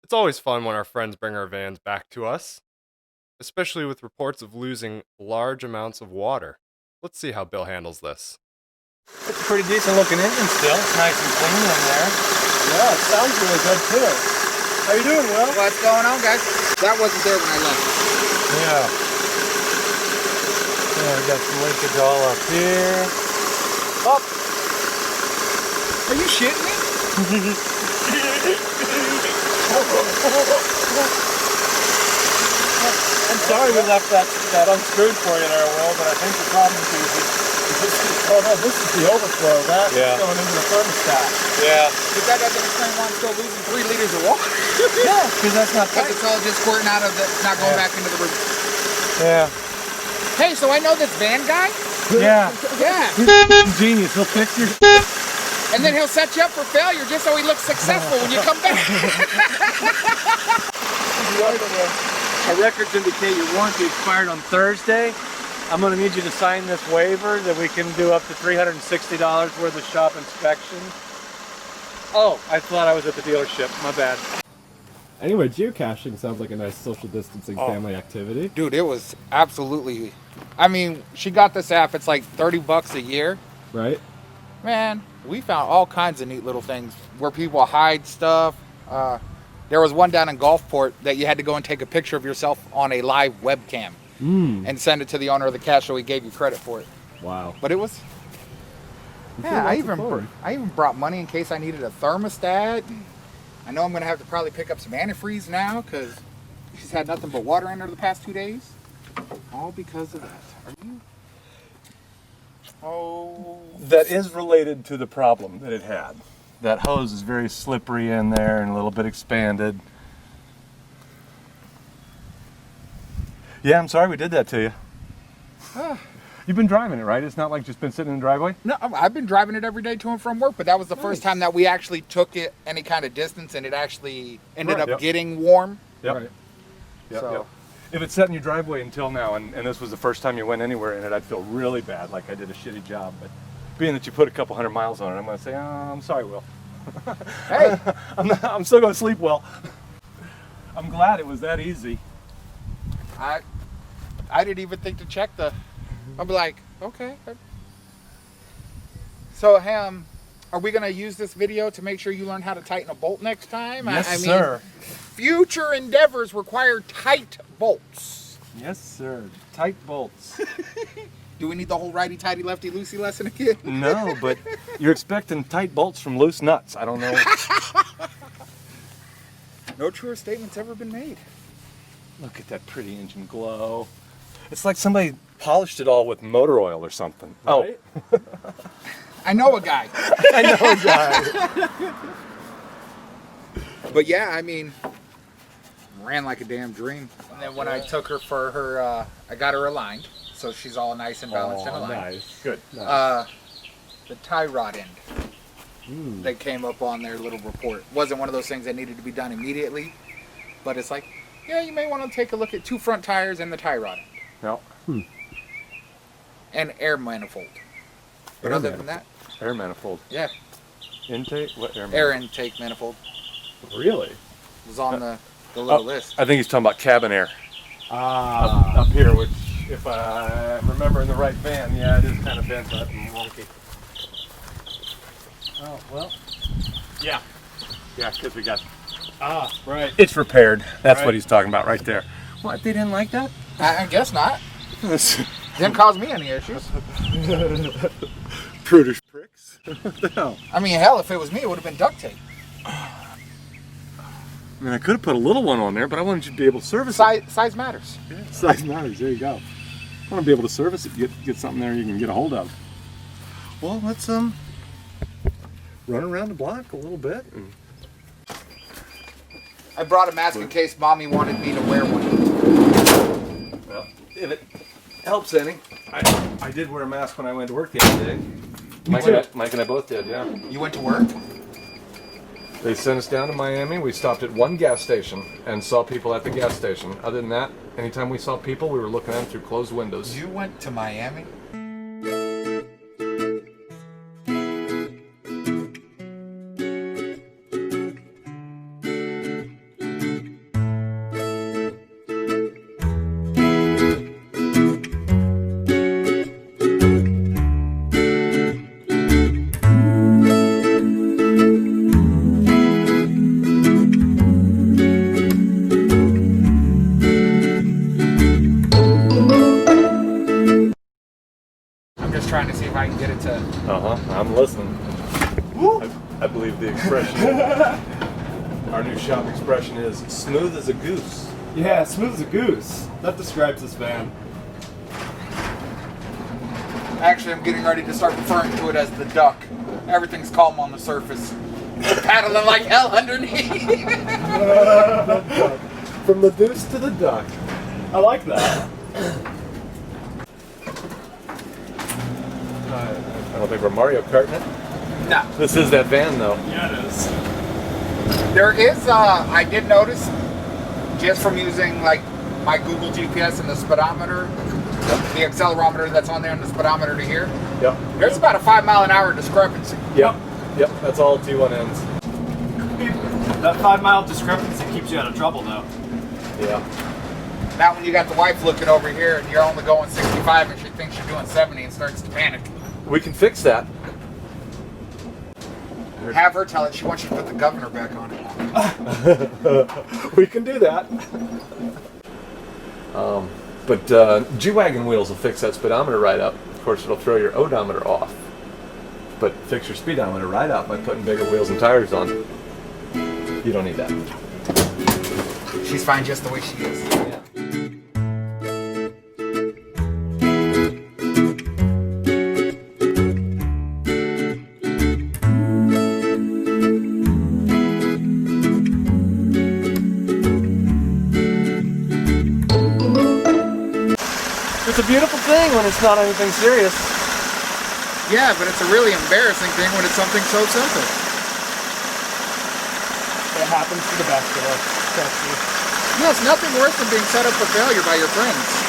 It's always fun when our friends bring our vans back to us, especially with reports of losing large amounts of water. Let's see how Bill handles this. It's a pretty decent looking engine still. It's nice and clean in there. Yeah, it sounds really good too. How you doing, Will? What's going on, guys? That wasn't there when I left. Yeah. Yeah, we got some leakage all up here. Up. Are you shitting me? I'm sorry we left that unscrewed for you there, Will, but I think the problem is oh no, this is the overflow. That's going into the thermostat. Yeah. But that doesn't explain why I'm still losing 3 liters of water. Yeah, because that's not tight. It's all just squirting out of the, not going back into the roof. Yeah. Hey, so I know this van guy? Yeah. Yeah. He's genius. He'll fix your And then he'll set you up for failure just so he looks successful when you come back. Our records indicate your warranty expired on Thursday. I'm going to need you to sign this waiver that we can do up to $360 worth of shop inspection. Oh, I thought I was at the dealership. My bad. Anyway, geocaching sounds like a nice social distancing family activity. Dude, it was absolutely... I mean, she got this app. It's like $30 a year. Right? Man, we found all kinds of neat little things where people hide stuff. There was one down in Gulfport that you had to go and take a picture of yourself on a live webcam and send it to the owner of the cache so he gave you credit for it. Wow. But it was... Yeah, I even brought money in case I needed a thermostat. I know I'm going to have to probably pick up some antifreeze now because she's had nothing but water in her the past 2 days. All because of that. Are you... Oh... That is related to the problem that it had. That hose is very slippery in there and a little bit expanded. Yeah, I'm sorry we did that to you. You've been driving it, right? It's not like just been sitting in the driveway? No, I've been driving it every day to and from work, but that was the first time that we actually took it any kind of distance and it actually ended up getting warm. Yep. Right. Yep, So- yep. If it sat in your driveway until now and this was the first time you went anywhere in it, I'd feel really bad, like I did a shitty job. But being that you put a couple 100 miles on it, I'm going to say, oh, I'm sorry, Will. Hey! I'm still going to sleep well. I'm glad it was that easy. I didn't even think to check the... I'll be like, okay. So, Ham, are we going to use this video to make sure you learn how to tighten a bolt next time? Yes, I mean, sir. Future endeavors require tight bolts. Yes, sir. Tight bolts. Do we need the whole righty-tighty, lefty-loosey lesson again? No, but you're expecting tight bolts from loose nuts. I don't know. No truer statement's ever been made. Look at that pretty engine glow. It's like somebody polished it all with motor oil or something. Right? Oh. I know a guy. I know a guy. But yeah, I mean, ran like a damn dream. And then when I took her for her, I got her aligned, so she's all nice and balanced and aligned. Nice. Good. Nice. The tie rod end that came up on their little report wasn't one of those things that needed to be done immediately, but it's like, yeah, you may want to take a look at 2 front tires and the tie rod end. No. And air manifold. But other than that, Air manifold. yeah, Intake? What air manifold? air intake manifold Really? was on the little list. I think he's talking about cabin air. Ah. Up here, which, if I remember in the right van, yeah, it is kind of bent up and wonky. Oh, well. Yeah. Yeah, because we got... Ah, right. It's repaired. That's Right. what he's talking about right there. What, they didn't like that? I guess not. Didn't cause me any issues. Prudish pricks. What the hell? I mean, hell, if it was me, it would have been duct tape. I mean, I could have put a little one on there, but I wanted you to be able to service it. Size matters. Yeah, size matters. There you go. I want to be able to service it. Get something there you can get a hold of. Well, let's run around the block a little bit. And... I brought a mask in case Mommy wanted me to wear one. Well, if it helps any, I did wear a mask when I went to work the other day. Mike and I both did, yeah. You went to work? They sent us down to Miami. We stopped at one gas station and saw people at the gas station. Other than that, anytime we saw people, we were looking at them through closed windows. You went to Miami? it to. I'm listening. I believe the expression. Our new shop expression is smooth as a goose. Yeah, smooth as a goose. That describes this van. Actually, I'm getting ready to start referring to it as the duck. Everything's calm on the surface. We're paddling like hell underneath. From the goose to the duck. I like that. I don't think we're Mario Karting it. No. This is that van, though. Yeah, it is. There is, I did notice, just from using like my Google GPS and the speedometer, the accelerometer that's on there and the speedometer to here, Yep. there's about a 5 mile an hour discrepancy. Yep. Yep. That's all T1Ns. That 5 mile discrepancy keeps you out of trouble, though. Yeah. Now when you got the wife looking over here and you're only going 65 and she thinks you're doing 70 and starts to panic. We can fix that. Have her tell it she wants you to put the governor back on it. We can do that. But G-Wagon wheels will fix that speedometer right up. Of course, it'll throw your odometer off. But fix your speedometer right up by putting bigger wheels and tires on. You don't need that. She's fine just the way she is. It's a beautiful thing when it's not anything serious. Yeah, but it's a really embarrassing thing when it's something so simple. It happens to the best of us. Trust me. Yeah, it's nothing worse than being set up for failure by your friends.